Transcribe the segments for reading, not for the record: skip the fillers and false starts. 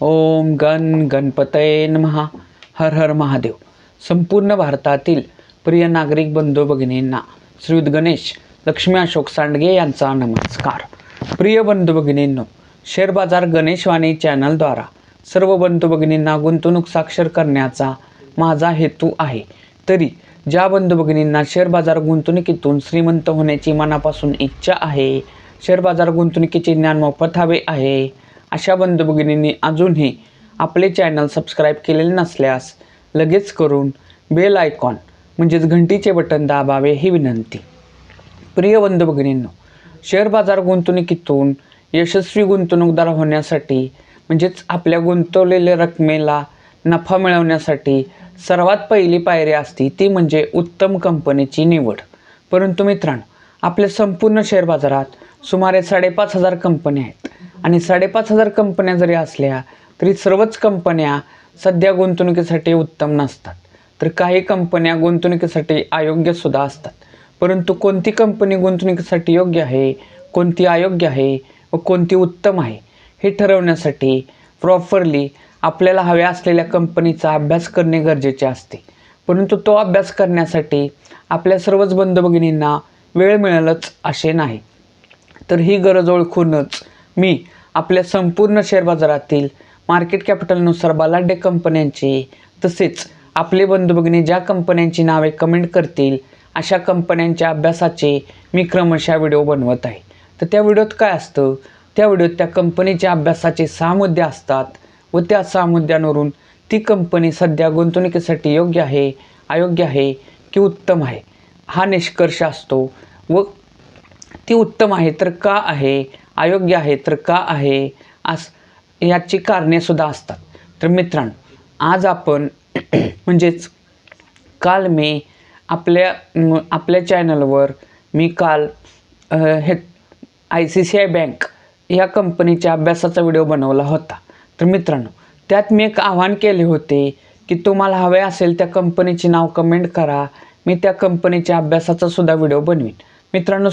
ओम गण गणपतये नमः. हर हर महादेव. संपूर्ण भारतातील प्रिय नागरिक बंधू भगिनींना श्रीयुत गणेश लक्ष्मी अशोक सांडगे यांचा नमस्कार. प्रिय बंधू भगिनींनो, शेअर बाजार गणेशवाणी चॅनलद्वारा सर्व बंधू भगिनींना गुंतवणूक साक्षर करण्याचा माझा हेतू आहे. तरी ज्या बंधू भगिनींना शेअर बाजार गुंतवणुकीतून श्रीमंत होण्याची मनापासून इच्छा आहे, शेअर बाजार गुंतवणुकीचे ज्ञान मोफत हवे आहे, अशा बंधू भगिनींनी अजूनही आपले चॅनल सबस्क्राईब केलेले नसल्यास लगेच करून बेल आयकॉन म्हणजेच घंटीचे बटन दाबावे ही विनंती. प्रिय बंधू भगिनींनो, शेअर बाजार गुंतवणुकीतून यशस्वी गुंतवणूकदार होण्यासाठी म्हणजेच आपल्या गुंतवलेल्या रकमेला नफा मिळवण्यासाठी सर्वात पहिली पायरी असते ती म्हणजे उत्तम कंपनीची निवड. परंतु मित्रांनो, आपल्या संपूर्ण शेअर बाजारात सुमारे 5,500 कंपन्या आहेत आणि 5,500 कंपन्या जरी असल्या तरी सर्वच कंपन्या सध्या गुंतवणुकीसाठी उत्तम नसतात. तर काही कंपन्या गुंतवणुकीसाठी अयोग्यसुद्धा असतात. परंतु कोणती कंपनी गुंतवणुकीसाठी योग्य आहे, कोणती अयोग्य आहे व कोणती उत्तम आहे हे ठरवण्यासाठी प्रॉपरली आपल्याला हव्या असलेल्या कंपनीचा अभ्यास करणे गरजेचे असते. परंतु तो अभ्यास करण्यासाठी आपल्या सर्वच बंधू भगिनींना वेळ मिळेलच असे नाही. तर ही गरज ओळखूनच मी आपल्या संपूर्ण शेअर बाजारातील मार्केट कॅपिटलनुसार बलाढ्य कंपन्यांची तसेच आपले बंधू भगिनी ज्या कंपन्यांची नावे कमेंट करतील अशा कंपन्यांच्या अभ्यासाचे मी क्रमशः व्हिडिओ बनवत आहे. तर त्या व्हिडिओत काय असतं, त्या व्हिडिओत त्या कंपनीच्या अभ्यासाचे 6 मुद्दे असतात व त्या 6 मुद्द्यांवरून ती कंपनी सध्या गुंतवणुकीसाठी योग्य आहे, अयोग्य आहे की उत्तम आहे हा निष्कर्ष असतो. व ती उत्तम आहे तर का आहे, अयोग्य आहे तर का आहे, याची कारणेसुद्धा असतात. तर मित्रांनो, आज आपण म्हणजेच काल मी आपल्या चॅनलवर मी काल हे ICICI बँक या कंपनीच्या अभ्यासाचा व्हिडिओ बनवला होता. तर मित्रांनो, त्यात मी एक आव्हान केले होते की तुम्हाला हवे असेल त्या कंपनीचे नाव कमेंट करा, मी त्या कंपनीच्या अभ्यासाचा सुद्धा व्हिडिओ बनवीन. मित्रांनो,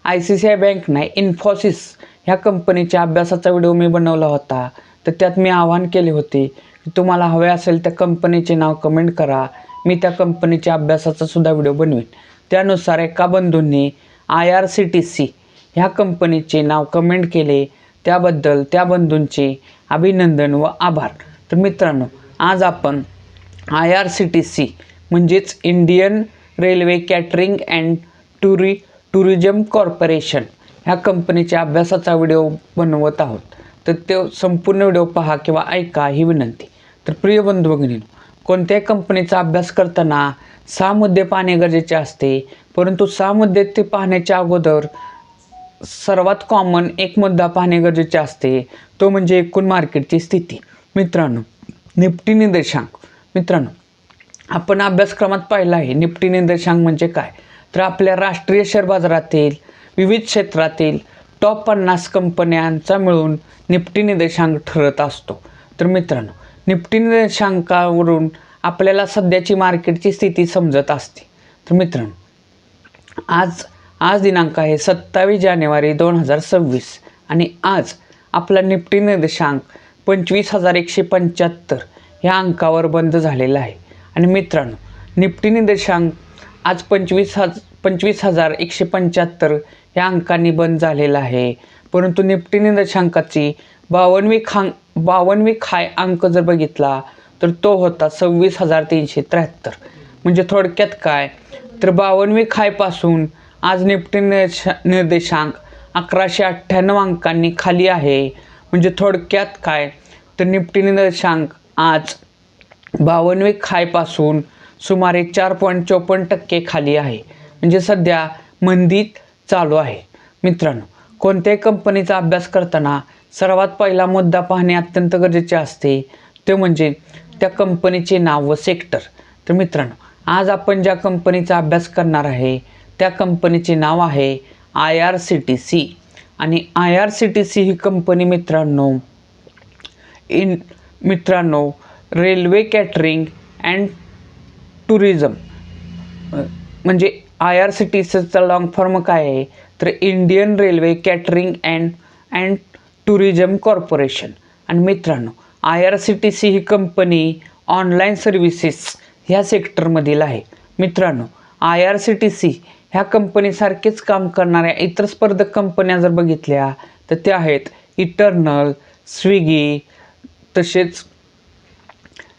ICICI बँक नाही, इन्फोसिस ह्या कंपनीच्या अभ्यासाचा व्हिडिओ मी बनवला होता. तर त्यात मी आवाहन केले होते की तुम्हाला हवे असेल त्या कंपनीचे नाव कमेंट करा, मी त्या कंपनीच्या अभ्यासाचा सुद्धा व्हिडिओ बनवीन. त्यानुसार एका बंधूंनी IRCTC ह्या कंपनीचे नाव कमेंट केले, त्याबद्दल त्या बंधूंचे अभिनंदन व आभार. तर मित्रांनो, आज आपण IRCTC म्हणजेच Indian railway catering and tourism corporation ह्या कंपनीच्या अभ्यासाचा व्हिडिओ बनवत आहोत. तर तो संपूर्ण व्हिडिओ पहा किंवा ऐका ही विनंती. तर प्रिय बंधू भगिनींनो, कोणत्याही कंपनीचा अभ्यास करताना 6 मुद्दे पाहणे गरजेचे असते. परंतु 6 मुद्दे ते पाहण्याच्या अगोदर सर्वात कॉमन एक मुद्दा पाहणे गरजेचे असते, तो म्हणजे एकूण मार्केटची स्थिती. मित्रांनो, निफ्टी निर्देशांक. मित्रांनो, आपण अभ्यासक्रमात पाहिलं आहे निफ्टी निर्देशांक म्हणजे काय. तर आपल्या राष्ट्रीय शेअर बाजारातील विविध क्षेत्रातील टॉप 50 कंपन्यांचा मिळून निफ्टी निर्देशांक ठरत असतो. तर मित्रांनो, निफ्टी निर्देशांकावरून आपल्याला सध्याची मार्केटची स्थिती समजत असते. तर मित्रांनो, आज दिनांक आहे 27 जानेवारी 2026 आणि आज आपला निफ्टी निर्देशांक 25,175 ह्या अंकावर बंद झालेला आहे. आणि मित्रांनो, निफ्टी निर्देशांक आज 25,175 ह्या अंकांनी बंद झालेला आहे. परंतु निफ्टी निर्देशांकाची 52वी खाय अंक जर बघितला तर तो होता 26,373. म्हणजे थोडक्यात काय, तर 52वी खायपासून आज निफ्टी निर्देशांक 1,198 अंकांनी खाली आहे. म्हणजे थोडक्यात काय, तर निफ्टी निर्देशांक आज 52वी खायपासून सुमारे 4.54% खाली आहे. म्हणजे सध्या मंदीत चालू आहे. मित्रांनो, कोणत्याही कंपनीचा अभ्यास करताना सर्वात पहिला मुद्दा पाहणे अत्यंत गरजेचे असते, ते म्हणजे त्या कंपनीचे नाव व सेक्टर. तर मित्रांनो, आज आपण ज्या कंपनीचा अभ्यास करणार आहे त्या कंपनीचे नाव आहे IRCTC. आणि IRCTC ही कंपनी मित्रांनो रेल्वे कॅटरिंग अँड टुरिझम म्हणजे IRCTCचा लॉंग फॉर्म काय आहे, तर Indian railway catering and tourism corporation. आणि मित्रांनो, IRCTC ही कंपनी ऑनलाईन सर्व्हिसेस ह्या सेक्टरमधील आहे. मित्रांनो, IRCTC ह्या कंपनीसारखेच काम करणाऱ्या इतर स्पर्धक कंपन्या जर बघितल्या तर त्या आहेत इटर्नल, स्विगी, तसेच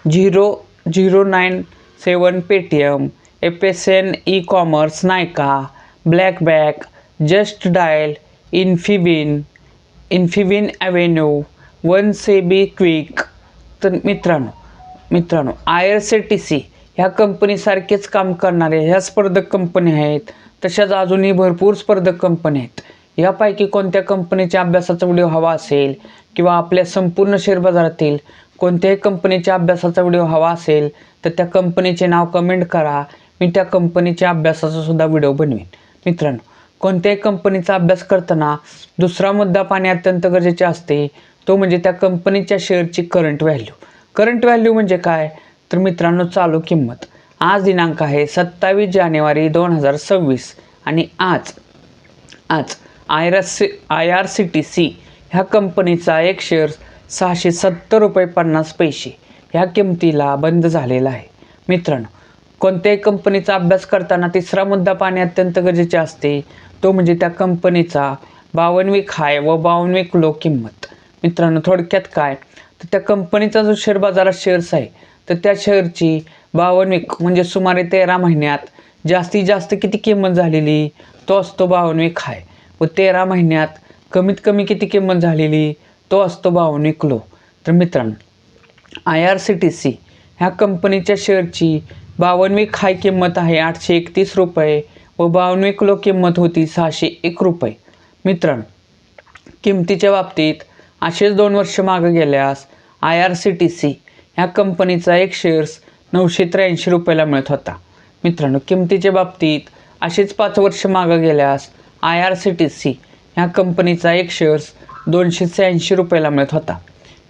009 Paytm, FSN e-commerce, Nykaa, Blackbuck, just dial, Infibeam avenue, वन सेबी क्विक. तर मित्रांनो IRCTC ह्या कंपनीसारखेच काम करणारे ह्या स्पर्धक कंपन्या आहेत. तशाच अजूनही भरपूर स्पर्धक कंपन्या आहेत. यापैकी कोणत्या कंपनीच्या अभ्यासाचा व्हिडिओ हवा असेल किंवा आपल्या संपूर्ण शेअर बाजारातील कोणत्याही कंपनीच्या अभ्यासाचा व्हिडिओ हवा असेल तर त्या कंपनीचे नाव कमेंट करा. मी त्या कंपनीच्या अभ्यासाचा सुद्धा व्हिडिओ बनवेन. मित्रांनो, कोणत्याही कंपनीचा अभ्यास करताना दुसरा मुद्दा पाहणे अत्यंत गरजेचे असते, तो म्हणजे त्या कंपनीच्या शेअरची करंट व्हॅल्यू. करंट व्हॅल्यू म्हणजे काय? तर मित्रांनो, चालू किंमत. आज दिनांक आहे 27 जानेवारी 2026 आणि आज IRCTC ह्या कंपनीचा एक शेअर 670 रुपये 50 पैसे ह्या किमतीला बंद झालेला आहे. मित्रांनो, कोणत्याही कंपनीचा अभ्यास करताना तिसरा मुद्दा पाहणे अत्यंत गरजेचे असते, तो म्हणजे त्या कंपनीचा 52 वीक हाय व 52 वीक लो किंमत. मित्रांनो, थोडक्यात काय तर त्या कंपनीचा जो शेअर बाजारात शेअर्स आहे तर त्या शेअरची 52 वीक म्हणजे सुमारे 13 महिन्यात जास्तीत जास्त किती किंमत झालेली तो असतो 52 वीक हाय व 13 महिन्यात कमीत कमी किती किंमत झालेली तो असतो 52 वीक लो. तर मित्रांनो, IRCTC ह्या कंपनीच्या शेअरची 52 वीक हाय किंमत आहे 831 रुपये व 52 वीक लो किंमत होती 601 रुपये. मित्रांनो, किमतीच्या बाबतीत असेच 2 वर्ष मागे गेल्यास IRCTC ह्या कंपनीचा एक शेअर्स 983 रुपयाला मिळत होता. मित्रांनो, किमतीच्या बाबतीत असेच 5 वर्ष मागे गेल्यास IRCTC ह्या कंपनीचा एक शेअर्स 286 रुपयाला मिळत होता.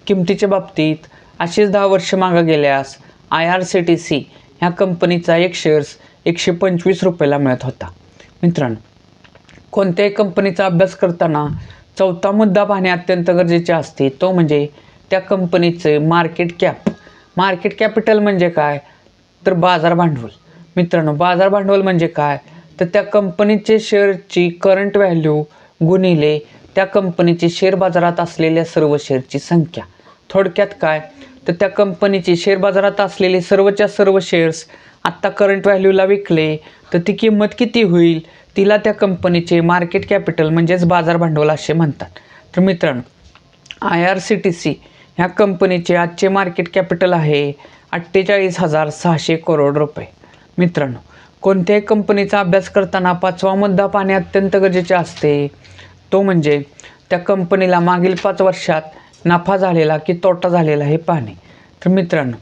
किमतीच्या बाबतीत असेच 10 वर्ष मागे गेल्यास IRCTC ह्या कंपनीचा एक शेअर्स 125 रुपयाला मिळत होता. मित्रांनो, कोणत्याही कंपनीचा अभ्यास करताना चौथा मुद्दा पाहणे अत्यंत गरजेचे असते, तो म्हणजे त्या कंपनीचे मार्केट कॅपिटल म्हणजे काय तर बाजार भांडवल. मित्रांनो, बाजार भांडवल म्हणजे काय तर त्या कंपनीचे शेअरची करंट व्हॅल्यू गुणिले त्या कंपनीची शेअर बाजारात असलेल्या सर्व शेअरची संख्या. थोडक्यात काय तर त्या कंपनीची शेअर बाजारात असलेले सर्वच्या सर्व शेअर्स आत्ता करंट व्हॅल्यूला विकले तर ती किंमत किती होईल तिला त्या कंपनीचे मार्केट कॅपिटल म्हणजेच बाजार भांडवल असे म्हणतात. तर मित्रांनो, IRCTC ह्या कंपनीचे आजचे मार्केट कॅपिटल आहे 48,600 करोड रुपये. मित्रांनो, कोणत्याही कंपनीचा अभ्यास करताना 5वा मुद्दा पाहणे अत्यंत गरजेचे असते, तो म्हणजे त्या कंपनीला मागील 5 वर्षात नफा झालेला की तोटा झालेला हे पाहणे. तर मित्रांनो,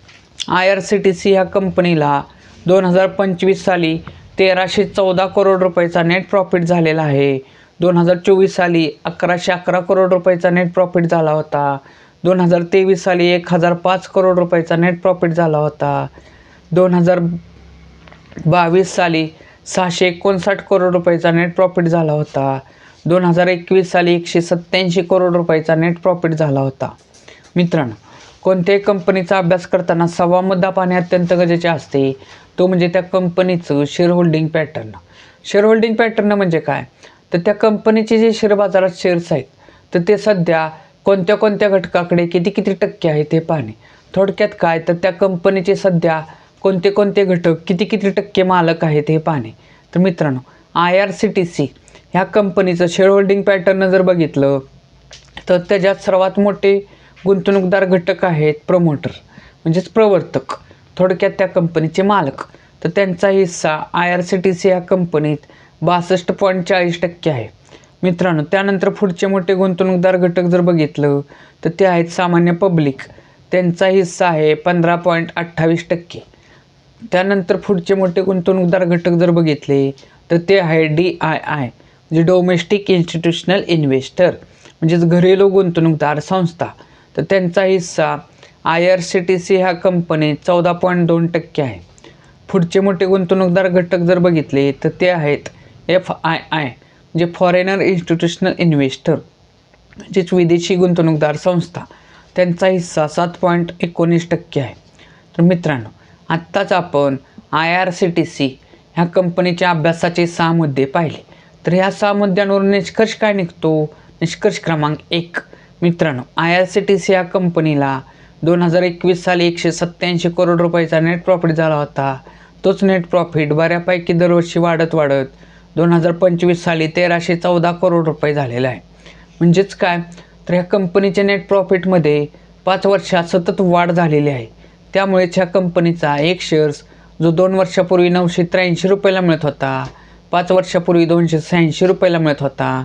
IRCTC ह्या कंपनीला 2025 साली 1314 करोड रुपयाचा नेट प्रॉफिट झालेला आहे. 2024 साली 1111 करोड रुपयाचा नेट प्रॉफिट झाला होता. 2023 साली 1005 करोड रुपयाचा नेट प्रॉफिट झाला होता. 2022 साली 659 करोड रुपयाचा नेट प्रॉफिट झाला होता. 2021 साली 187 करोड रुपयाचा नेट प्रॉफिट झाला होता. मित्रांनो, कोणत्याही कंपनीचा अभ्यास करताना 6वा मुद्दा पाहणे अत्यंत गरजेचे असते, तो म्हणजे त्या कंपनीचं share holding pattern. Share holding pattern म्हणजे काय तर त्या कंपनीचे जे शेअर बाजारात शेअर्स आहेत तर ते सध्या कोणत्या कोणत्या घटकाकडे किती टक्के आहेत हे पाहणे. थोडक्यात काय तर त्या कंपनीचे सध्या कोणते कोणते घटक किती टक्के मालक आहेत हे पाहणे. तर मित्रांनो, IRCTC ह्या कंपनीचं शेअर होल्डिंग पॅटर्न जर बघितलं तर त्याच्यात सर्वात मोठे गुंतवणूकदार घटक आहेत प्रमोटर म्हणजेच प्रवर्तक, थोडक्यात त्या कंपनीचे मालक. तर त्यांचा हिस्सा IRCTC ह्या कंपनीत 62.40% आहे. मित्रांनो, त्यानंतर पुढचे मोठे गुंतवणूकदार घटक जर बघितलं तर ते आहेत सामान्य पब्लिक, त्यांचा हिस्सा आहे 15.28%. त्यानंतर पुढचे मोठे गुंतवणूकदार घटक जर बघितले तर ते आहे DII म्हणजे डोमेस्टिक इन्स्टिट्यूशनल इन्व्हेस्टर म्हणजेच घरेलू गुंतवणूकदार संस्था. तर त्यांचा हिस्सा IRCTC ह्या कंपनीत 14.2% आहे. पुढचे मोठे गुंतवणूकदार घटक जर बघितले तर ते आहेत FII म्हणजे फॉरेनर इन्स्टिट्यूशनल इन्व्हेस्टर म्हणजेच विदेशी गुंतवणूकदार संस्था. त्यांचा हिस्सा 7.19% आहे. तर मित्रांनो, आत्ताच आपण IRCTC ह्या कंपनीच्या अभ्यासाचे 6 मुद्दे पाहिले. तर ह्या 6 मुद्द्यांवरून निष्कर्ष काय निघतो? निष्कर्ष क्रमांक 1, मित्रांनो, IRCTC या कंपनीला 2021 साली 187 करोड रुपयाचा नेट प्रॉफिट झाला होता. तोच नेट प्रॉफिट बऱ्यापैकी दरवर्षी वाढत 2025 साली 1314 करोड रुपये झालेला आहे. म्हणजेच काय, तर ह्या कंपनीच्या नेट प्रॉफिटमध्ये 5 वर्षात सतत वाढ झालेली आहे. त्यामुळेच ह्या कंपनीचा एक शेअर्स जो 2 वर्षापूर्वी 983 रुपयाला मिळत होता, 5 वर्षापूर्वी 286 रुपयाला मिळत होता,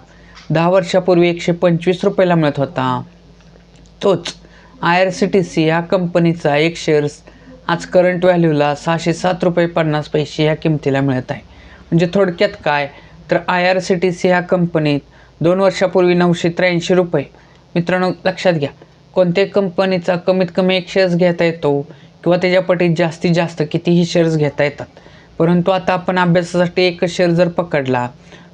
10 वर्षापूर्वी 125 रुपयाला मिळत होता, तोच IRCTC या कंपनीचा एक शेअर्स आज करंट व्हॅल्यूला 607 रुपये 50 पैसे ह्या किमतीला मिळत आहे. म्हणजे थोडक्यात काय, तर IRCTC ह्या कंपनीत 2 वर्षापूर्वी 983 रुपये. मित्रांनो लक्षात घ्या, कोणत्याही कंपनीचा कमीत कमी एक शेअर्स घेता येतो किंवा त्याच्या पटीत जास्तीत जास्त कितीही शेअर्स घेता येतात. परंतु आता आपण अभ्यासासाठी एक शेअर जर पकडला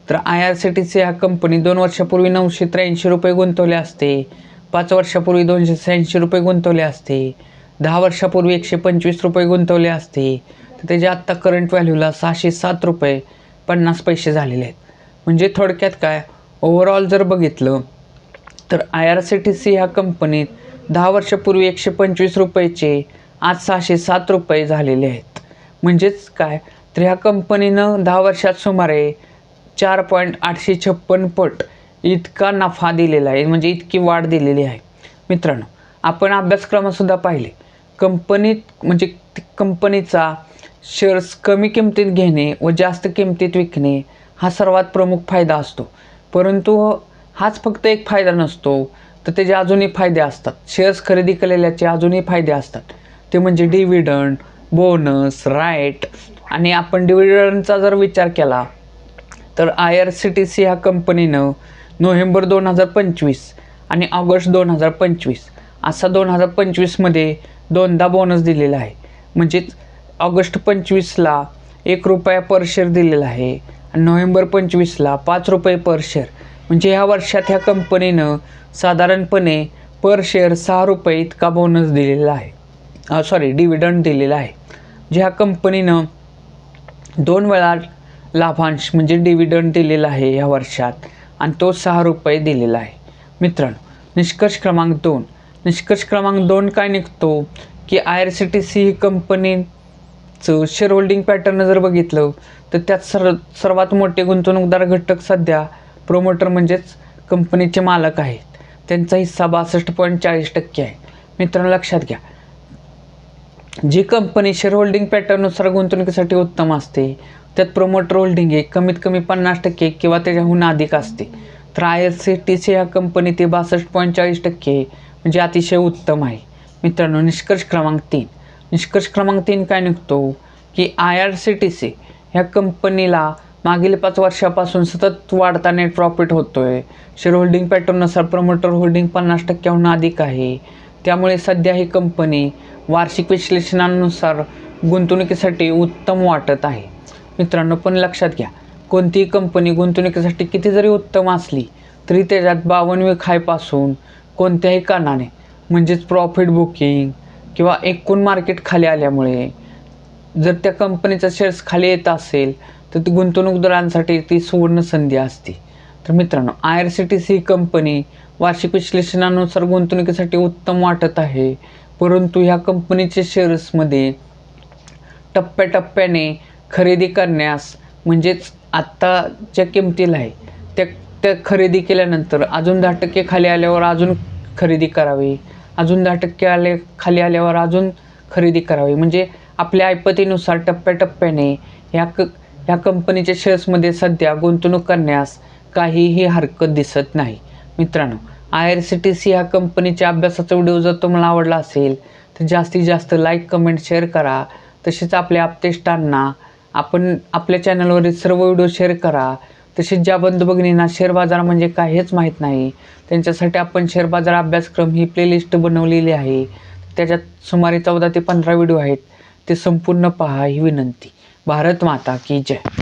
तर IRCTC ह्या कंपनी 2 वर्षापूर्वी 983 रुपये गुंतवले असते, 5 वर्षापूर्वी 286 रुपये गुंतवले असते, 10 वर्षापूर्वी 125 रुपये गुंतवले असते, तर त्याच्या आत्ता करंट व्हॅल्यूला 607 रुपये 50 पैसे झालेले आहेत. म्हणजे थोडक्यात काय, ओव्हरऑल जर बघितलं तर IRCTC ह्या कंपनीत 10 वर्षापूर्वी 125 रुपयाचे आज 607 रुपये झालेले आहेत. म्हणजेच काय, तर ह्या कंपनीनं 10 वर्षात सुमारे 4.856 पट इतका नफा दिलेला आहे, म्हणजे इतकी वाढ दिलेली आहे. मित्रांनो, आपण अभ्यासक्रमासुद्धा पाहिले, कंपनीत म्हणजे कंपनीचा शेअर्स कमी किमतीत घेणे व जास्त किमतीत विकणे हा सर्वात प्रमुख फायदा असतो. परंतु हाच फक्त एक फायदा नसतो, तर त्याचे अजूनही फायदे असतात. शेअर्स खरेदी केलेल्याचे अजूनही फायदे असतात. ते म्हणजे डिव्हिडंड, बोनस, राईट. आणि आपण डिव्हिडंडचा जर विचार केला तर IRCTC ह्या कंपनीनं नोव्हेंबर 2025 आणि ऑगस्ट 2025 असा 2025मध्ये दोनदा बोनस दिलेला आहे. म्हणजेच ऑगस्ट 25ला 1 रुपया पर शेअर दिलेला आहे आणि नोव्हेंबर 25ला 5 रुपये पर शेअर. म्हणजे ह्या वर्षात ह्या कंपनीनं साधारणपणे पर शेअर 6 रुपये इतका बोनस दिलेला आहे, डिव्हिडंड दिलेला आहे. जे ह्या कंपनीनं 2 वेळा लाभांश म्हणजे डिव्हिडंड दिलेला आहे ह्या वर्षात, आणि तो 6 रुपये दिलेला आहे. मित्रांनो, निष्कर्ष क्रमांक 2 काय निघतो की IRCTC ही कंपनीचं शेअर होल्डिंग पॅटर्न जर बघितलं तर त्यात सर्वात मोठे गुंतवणूकदार घटक सध्या प्रोमोटर म्हणजेच कंपनीचे मालक आहेत. त्यांचा हिस्सा 62.40% आहे. मित्रांनो लक्षात घ्या, जी कंपनी शेअर होल्डिंग पॅटर्ननुसार गुंतवणुकीसाठी उत्तम असते त्यात प्रोमोटर होल्डिंग हे कमीत कमी 50% किंवा त्याच्याहून अधिक असते. तर IRCTC या कंपनी ते 62.40% म्हणजे अतिशय उत्तम आहे. मित्रांनो, निष्कर्ष क्रमांक 3 काय निघतो की IRCTC ह्या कंपनीला मागील 5 वर्षापासून सतत वाढता नेट प्रॉफिट होतोय. शेअर होल्डिंग पॅटर्ननुसार प्रमोटर होल्डिंग 50%हून अधिक आहे. त्यामुळे सध्या ही कंपनी वार्षिक विश्लेषणानुसार गुंतवणुकीसाठी उत्तम वाटत आहे. मित्रांनो, पण लक्षात घ्या, कोणतीही कंपनी गुंतवणुकीसाठी किती जरी उत्तम असली तरी त्याच्यात 52 खायपासून कोणत्याही कारणाने म्हणजेच प्रॉफिट बुकिंग किंवा एकूण मार्केट खाली आल्यामुळे जर त्या कंपनीचा शेअर्स खाली येत असेल तर ती गुंतवणूकदारांसाठी ती सुवर्ण संधी असते. तर मित्रांनो, IRCTC ही कंपनी वार्षिक विश्लेषणानुसार गुंतवणुकीसाठी उत्तम वाटत आहे. परंतु ह्या कंपनीचे शेअर्समध्ये टप्प्याटप्प्याने खरेदी करण्यास, म्हणजेच आत्ता ज्या किमतीला आहे त्या खरेदी केल्यानंतर अजून 10% खाली आल्यावर अजून खरेदी करावी, अजून 10% खाली आल्यावर अजून खरेदी करावी. म्हणजे आपल्या ऐपतीनुसार टप्प्याटप्प्याने ह्या कंपनीच्या शेअर्समध्ये सध्या गुंतवणूक करण्यास काहीही हरकत दिसत नाही. मित्रांनो, IRCTC ह्या कंपनीच्या अभ्यासाचा व्हिडिओ जर तुम्हाला आवडला असेल तर जास्तीत जास्त लाईक, कमेंट, शेअर करा. तसेच आपल्या आप्तेष्टांना आपण आपल्या चॅनलवरील सर्व व्हिडिओ शेअर करा. तसेच ज्या बंधू भगिनींना शेअर बाजार म्हणजे काय हेच माहीत नाही त्यांच्यासाठी आपण शेअर बाजार अभ्यासक्रम ही प्लेलिस्ट बनवलेली आहे. त्याच्यात सुमारे 14 ते 15 व्हिडिओ आहेत, ते संपूर्ण पहा ही विनंती. भारत माता की जय.